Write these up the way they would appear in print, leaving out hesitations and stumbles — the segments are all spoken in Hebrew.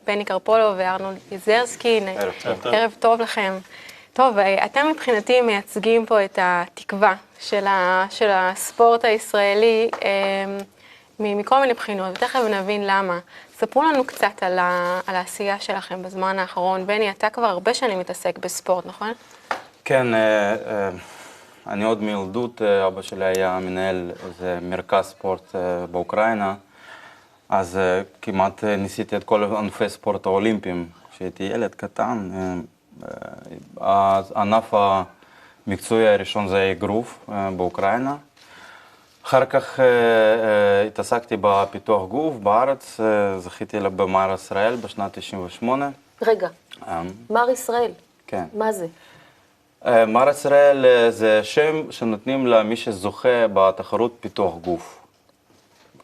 בני קרפולוב וארנולד יזרסקי, ערב טוב לכם. טוב, אתם מבחינתי מייצגים פה את התקווה של הספורט הישראלי מכל מיני בחינות, ותכף נבין למה. ספרו לנו קצת על העשייה שלכם בזמן האחרון. בני, אתה כבר הרבה שנים מתעסק בספורט, נכון? כן, אני עוד מילדות, אבא שלי היה מנהל איזה מרכז ספורט באוקראינה, אז כמעט ניסיתי את כל ענפי ספורט האולימפיים. כשהייתי ילד קטן, הענף המקצועי הראשון זה אגרוף באוקראינה. אחר כך התעסקתי בפיתוח גוף בארץ, זכיתי במר ישראל בשנת 98. רגע, מר ישראל? כן. מה זה? מר ישראל זה שם שנותנים למי שזוכה בתחרות פיתוח גוף.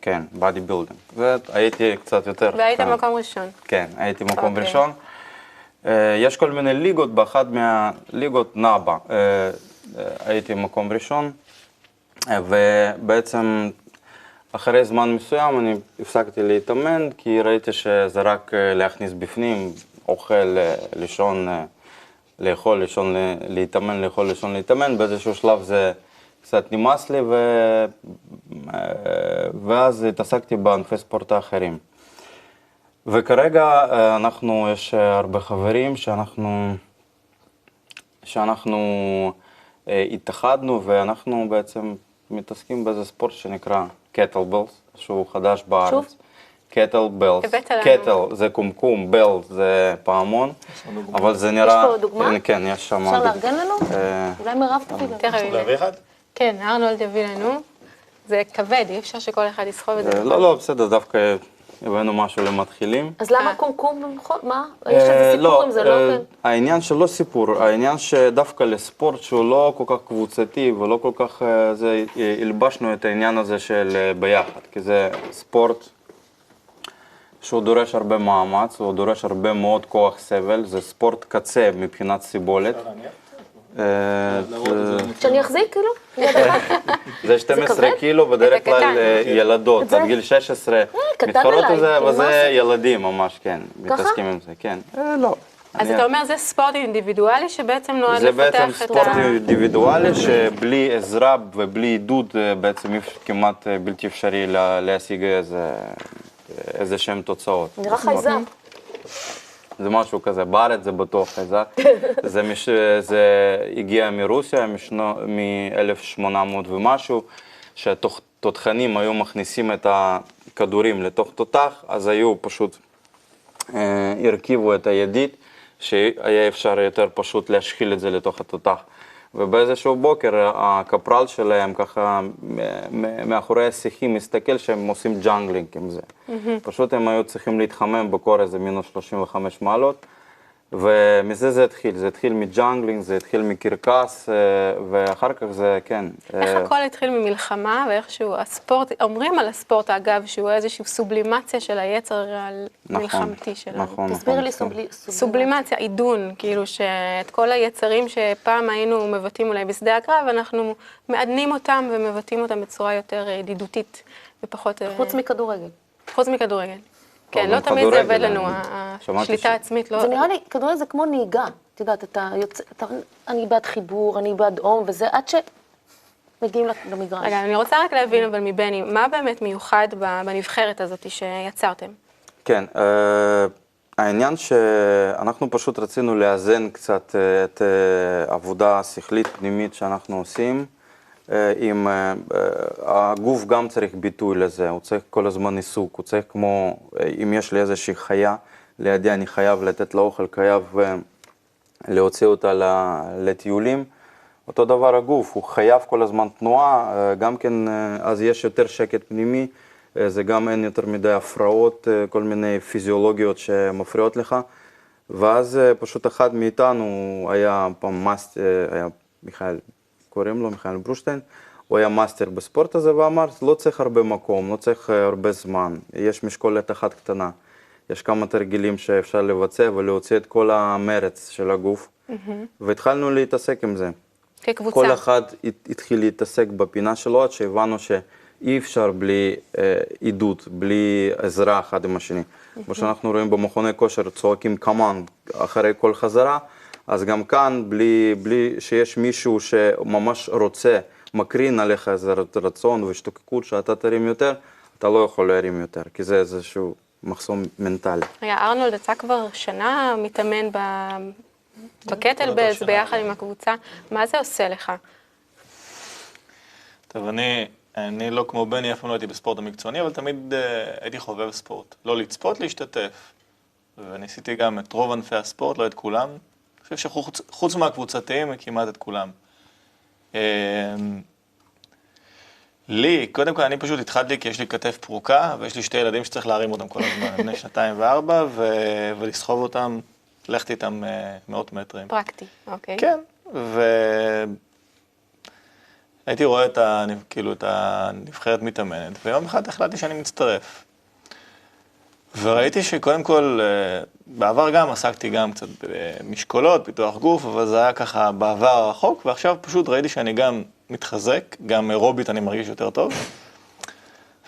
כן, בודי בילדינג. והייתי קצת יותר... והיית מקום ראשון. כן, הייתי מקום ראשון. יש כל מיני ליגות, באחת מהליגות נאבה הייתי מקום ראשון, ובעצם אחרי זמן מסוים אני הפסקתי להתאמן, כי ראיתי שזה רק להכניס בפנים, אוכל, לישון, לאכול, לישון, להתאמן, לאכול, לישון, להתאמן. באיזשהו שלב זה קצת נמאס לי, ואז התעסקתי בענפי ספורט האחרים. וכרגע יש הרבה חברים שאנחנו התאחדנו, ואנחנו בעצם מתעסקים באיזה ספורט שנקרא קטלבלס, שהוא חדש בארץ. שוב? קטלבלס. קטל זה קומקום, בל זה פעמון, אבל זה נראה... יש פה דוגמה? כן, יש שם... אפשר לארגן לנו? אולי מירב תביא לנו. אפשר להביא אחד? כן, ארנולד יביא לנו. זה כבד, אי אפשר שכל אחד יסחוב את זה. לא, בסדר, דווקא הבאנו משהו למתחילים. אז למה קומקום? מה? יש איזה סיפור עם זה, לא כן? העניין שלא סיפור, העניין שדווקא לספורט שהוא לא כל כך קבוצתי ולא כל כך... הלבשנו את העניין הזה של ביחד, כי זה ספורט שהוא דורש הרבה מאמץ, הוא דורש הרבה מאוד כוח סבל, זה ספורט קצה מבחינת סיבולת. שאני אחזיק כאילו? זה 12 קילו, בדרך כלל ילדות, עד גיל 16 מתחרות את זה, וזה ילדים ממש, כן, מתעסקים עם זה, כן. לא. אז אתה אומר, זה ספורט אינדיבידואלי שבעצם נועד זה לפתח את בעצם ספורט אינדיבידואלי שבלי עזרה ובלי עידוד בעצם כמעט בלתי אפשרי להשיג איזה שהם תוצאות. נראה חייזר. זה משהו כזה, בארץ זה בטוח חייזר. זה הגיע מרוסיה, מ-1800 ומשהו, שהתותחנים היו מכניסים את הכדורים לתוך תותח, אז היו פשוט, הרכיבו את הידית, שהיה אפשר יותר פשוט להשחיל את זה לתוך התותח. ובאיזשהו בוקר הקפרל שלהם ככה מאחורי השיחים מסתכל שהם עושים ג'אנגלינג עם זה. פשוט הם היו צריכים להתחמם בקור איזה מינוס 35 מעלות, ומזה זה התחיל מג'אנגלינג, זה התחיל מקרקס, ואחר כך זה, כן. איך הכל התחיל ממלחמה, ואיכשהו הספורט, אומרים על הספורט אגב, שהוא איזושהי סובלימציה של היצר המלחמתי שלנו. נכון. תסבירי לי סובלימציה, עידון, כאילו שאת כל היצרים שפעם היינו מבטאים אולי בשדה הקרב, אנחנו מעדנים אותם ומבטאים אותם בצורה יותר ידידותית ופחות... חוץ מכדורגל. חוץ מכדורגל. כן, לא תמיד זה עובד לנו, השליטה העצמית לא... זה נראה לי, כדורגל זה כמו נהיגה. את יודעת, אני בעד חיבור, אני בעד אום וזה, עד שמגיעים למגרש. רגע, אני רוצה רק להבין אבל מבני, מה באמת מיוחד בנבחרת הזאת שיצרתם? כן, העניין שאנחנו פשוט רצינו לאזן קצת את העבודה השכלית פנימית שאנחנו עושים, אם הגוף גם צריך ביטוי לזה, הוא צריך כל הזמן עיסוק, הוא צריך כמו, אם יש לי איזושהי חיה, לידי אני חייב לתת לה אוכל, חייב להוציא אותה לטיולים, אותו דבר הגוף, הוא חייב כל הזמן תנועה, גם כן, אז יש יותר שקט פנימי, זה גם אין יותר מדי הפרעות, כל מיני פיזיולוגיות שמפריעות לך, ואז פשוט אחד מאיתנו היה פעם היה מיכאל, קוראים לו מיכאל ברושטיין, הוא היה מאסטר בספורט הזה ואמר, לא צריך הרבה מקום, לא צריך הרבה זמן, יש משקולת אחת קטנה, יש כמה תרגילים שאפשר לבצע ולהוציא את כל המרץ של הגוף, והתחלנו להתעסק עם זה. כקבוצה. כל אחד התחיל להתעסק בפינה שלו, עד שהבנו שאי אפשר בלי עידוד, בלי עזרה אחד עם השני. כמו שאנחנו רואים במכוני כושר, צועקים קאמן אחרי כל חזרה, אז גם כאן, בלי שיש מישהו שממש רוצה, מקרין עליך איזה רצון והשתוקקות שאתה תרים יותר, אתה לא יכול להרים יותר, כי זה איזשהו מחסום מנטלי. רגע, ארנולד, אתה כבר שנה מתאמן בקטלבלס ביחד עם הקבוצה, מה זה עושה לך? טוב, אני לא כמו בני, אף פעם לא הייתי בספורט המקצועני, אבל תמיד הייתי חובב ספורט. לא לצפות, להשתתף. וניסיתי גם את רוב ענפי הספורט, לא את כולם. אני חושב שחוץ מהקבוצתיים, כמעט את כולם. לי, קודם כל, אני פשוט התחלתי כי יש לי כתף פרוקה, ויש לי 2 ילדים שצריך להרים אותם כל הזמן, בני 2 ו4, ולסחוב אותם, ללכת איתם 100 מטרים. פרקטי, אוקיי. כן, הייתי רואה את הנבחרת מתאמנת, ויום אחד החלטתי שאני מצטרף. וראיתי שקודם כל, בעבר גם עסקתי גם קצת במשקולות, פיתוח גוף, אבל זה היה ככה בעבר הרחוק, ועכשיו פשוט ראיתי שאני גם מתחזק, גם אירובית אני מרגיש יותר טוב,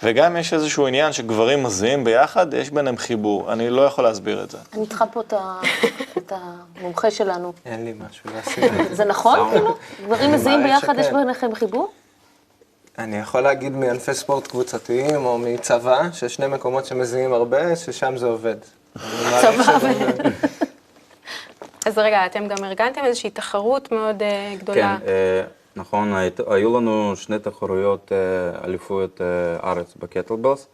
וגם יש איזשהו עניין שגברים מזיעים ביחד, יש ביניהם חיבור, אני לא יכול להסביר את זה. אני צריכה פה את המומחה שלנו. אין לי משהו להסביר. זה נכון כאילו? גברים מזיעים ביחד, יש ביניכם חיבור? אני יכול להגיד מענפי ספורט קבוצתיים או מצבא, שיש 2 מקומות שמזיעים הרבה, ששם זה עובד. צבא. אז רגע, אתם גם ארגנתם איזושהי תחרות מאוד גדולה. כן, נכון, היו לנו 2 תחרויות אליפויות ארץ בקטלבלס,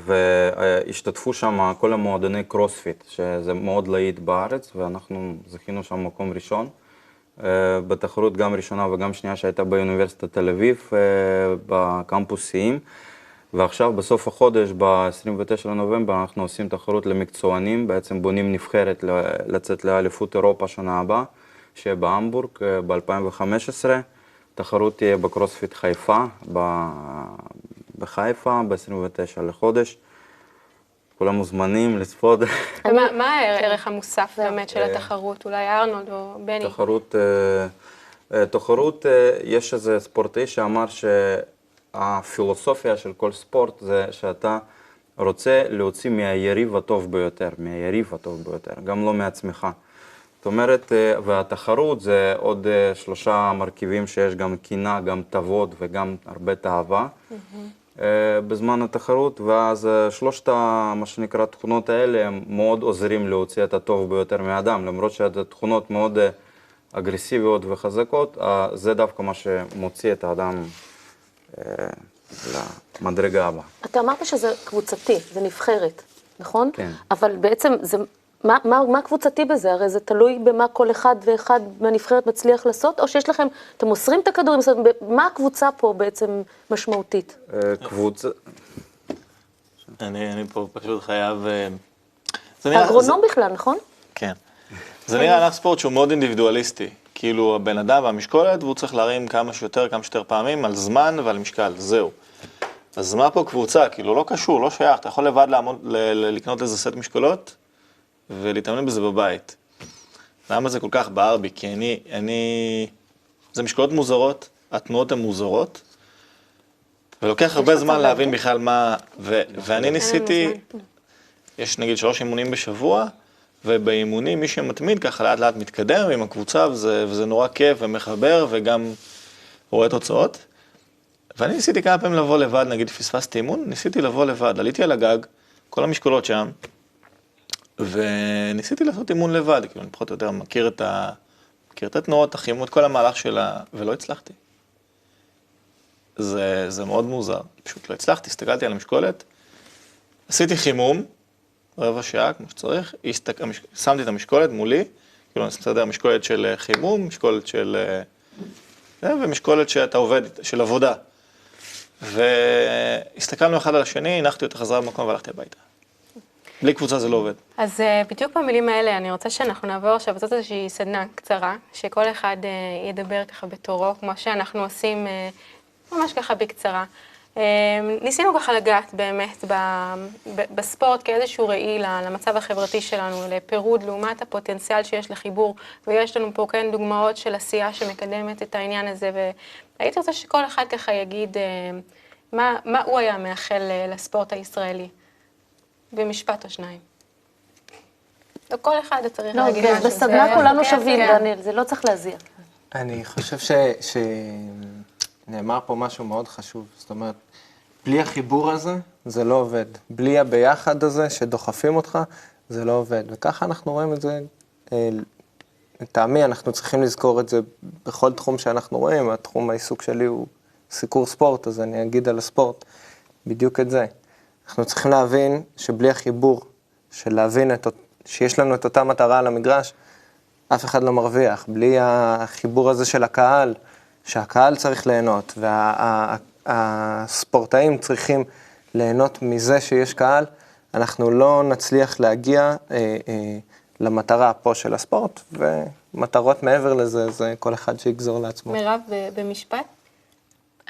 והשתתפו שם כל המועדוני קרוספיט, שזה מאוד להיט בארץ, ואנחנו זכינו שם מקום ראשון. בתחרות גם ראשונה וגם שנייה שהייתה באוניברסיטת תל אביב, בקמפוס סיים. ועכשיו בסוף החודש, ב-29 לנובמבר, אנחנו עושים תחרות למקצוענים, בעצם בונים נבחרת לצאת לאליפות אירופה שנה הבאה, שיהיה בהמבורג ב-2015. תחרות תהיה בקרוספיט חיפה, בחיפה, ב-29 לחודש. כולם מוזמנים לצפות. מה הערך המוסף באמת של התחרות? אולי ארנולד או בני? תחרות, יש איזה ספורטאי שאמר שהפילוסופיה של כל ספורט זה שאתה רוצה להוציא מהיריב הטוב ביותר, גם לא מעצמך. זאת אומרת, והתחרות זה עוד 3 מרכיבים שיש גם קינה, גם תוות וגם הרבה תאווה. בזמן התחרות, ואז 3 מה שנקרא תכונות האלה הם מאוד עוזרים להוציא את הטוב ביותר מהאדם, למרות שזה תכונות מאוד אגרסיביות וחזקות, זה דווקא מה שמוציא את האדם למדרגה הבאה. אתה אמרת שזה קבוצתי, זה נבחרת, נכון? כן. אבל בעצם מה קבוצתי בזה? הרי זה תלוי במה כל אחד ואחד מהנבחרת מצליח לעשות, או שיש לכם, אתם מוסרים את הכדורים, מה הקבוצה פה בעצם משמעותית? קבוצה... אני פה פשוט חייב... האגרונום בכלל, נכון? כן. זה נראה ענף ספורט שהוא מאוד אינדיבידואליסטי. כאילו הבן אדם והמשקולת, והוא צריך להרים כמה שיותר פעמים על זמן ועל משקל, זהו. אז מה פה קבוצה? כאילו לא קשור, לא שייך. אתה יכול לבד לקנות איזה סט משקולות, ולהתאמן בזה בבית. למה זה כל כך בער בי? כי זה משקולות מוזרות, התנועות הן מוזרות, ולוקח הרבה זמן להבין בכלל מה... ואני ניסיתי, יש נגיד 3 אימונים בשבוע, ובאימונים מי שמתמיד ככה לאט לאט מתקדם עם הקבוצה, וזה נורא כיף ומחבר, וגם רואה תוצאות. ואני ניסיתי כמה פעמים לבוא לבד, נגיד פספסתי אימון, ניסיתי לבוא לבד, עליתי על הגג, כל המשקולות שם, וניסיתי לעשות אימון לבד, כאילו אני פחות או יותר מכיר את התנועות, החימות, כל המהלך שלה, ולא הצלחתי. זה מאוד מוזר, פשוט לא הצלחתי, הסתכלתי על המשקולת, עשיתי חימום, 15 שעה כמו שצריך, שמתי את המשקולת מולי, כאילו אני מסתדר משקולת של חימום, משקולת של... ומשקולת שאתה עובד, של עבודה. והסתכלנו אחד על השני, הנחתי אותה חזרה במקום והלכתי הביתה. בלי קבוצה זה לא עובד. אז בדיוק במילים האלה, אני רוצה שאנחנו נעבור עכשיו, זאת איזושהי סדנה קצרה, שכל אחד ידבר ככה בתורו, כמו שאנחנו עושים ממש ככה בקצרה. ניסינו ככה לגעת באמת בספורט כאיזשהו ראי למצב החברתי שלנו, לפירוד לעומת הפוטנציאל שיש לחיבור, ויש לנו פה כן דוגמאות של עשייה שמקדמת את העניין הזה, והייתי רוצה שכל אחד ככה יגיד מה הוא היה מאחל לספורט הישראלי. במשפט או שניים. לכל אחד צריך לא, להגיד משהו. בסדנה כולנו שווים, כן. דניאל, זה לא צריך להזיע. אני חושב שנאמר פה משהו מאוד חשוב. זאת אומרת, בלי החיבור הזה, זה לא עובד. בלי הביחד הזה שדוחפים אותך, זה לא עובד. וככה אנחנו רואים את זה, לטעמי, אנחנו צריכים לזכור את זה בכל תחום שאנחנו רואים. התחום העיסוק שלי הוא סיקור ספורט, אז אני אגיד על הספורט בדיוק את זה. אנחנו צריכים להבין שבלי החיבור, של להבין שיש לנו את אותה מטרה על המגרש, אף אחד לא מרוויח. בלי החיבור הזה של הקהל, שהקהל צריך ליהנות, והספורטאים צריכים ליהנות מזה שיש קהל, אנחנו לא נצליח להגיע למטרה פה של הספורט, ומטרות מעבר לזה, זה כל אחד שיגזור לעצמו. מירב, במשפט?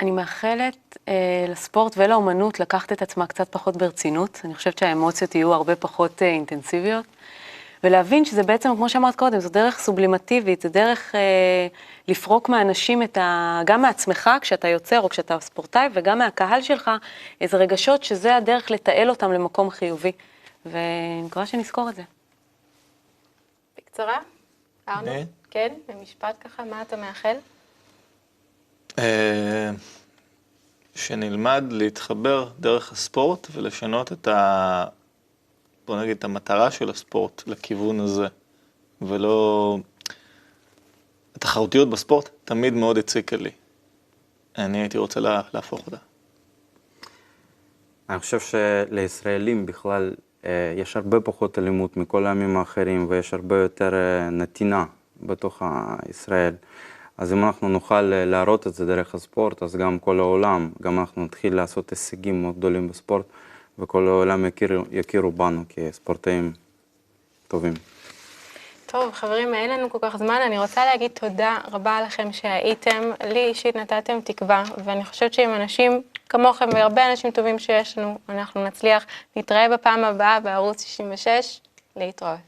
אני מאחלת לספורט ולאומנות לקחת את עצמה קצת פחות ברצינות. אני חושבת שהאמוציות יהיו הרבה פחות אינטנסיביות. ולהבין שזה בעצם, כמו שאמרת קודם, זו דרך סובלימטיבית, זו דרך לפרוק מאנשים גם מעצמך כשאתה יוצר או כשאתה ספורטאי, וגם מהקהל שלך, איזה רגשות שזה הדרך לתעל אותם למקום חיובי. ואני מקווה שנזכור את זה. בקצרה? ארנו? כן, במשפט ככה, מה אתה מאחל? שנלמד להתחבר דרך הספורט ולשנות בוא נגיד, את המטרה של הספורט לכיוון הזה, ולא... התחרותיות בספורט תמיד מאוד הציקה לי. אני הייתי רוצה להפוך אותה. אני חושב שלישראלים בכלל יש הרבה פחות אלימות מכל העמים האחרים, ויש הרבה יותר נתינה בתוך ישראל. אז אם אנחנו נוכל להראות את זה דרך הספורט, אז גם כל העולם, גם אנחנו נתחיל לעשות הישגים מאוד גדולים בספורט, וכל העולם יכירו בנו כספורטאים טובים. טוב, חברים, אין לנו כל כך זמן. אני רוצה להגיד תודה רבה לכם שהייתם. לי אישית נתתם תקווה, ואני חושבת שעם אנשים כמוכם והרבה אנשים טובים שיש לנו, אנחנו נצליח. נתראה בפעם הבאה בערוץ 66. להתראות.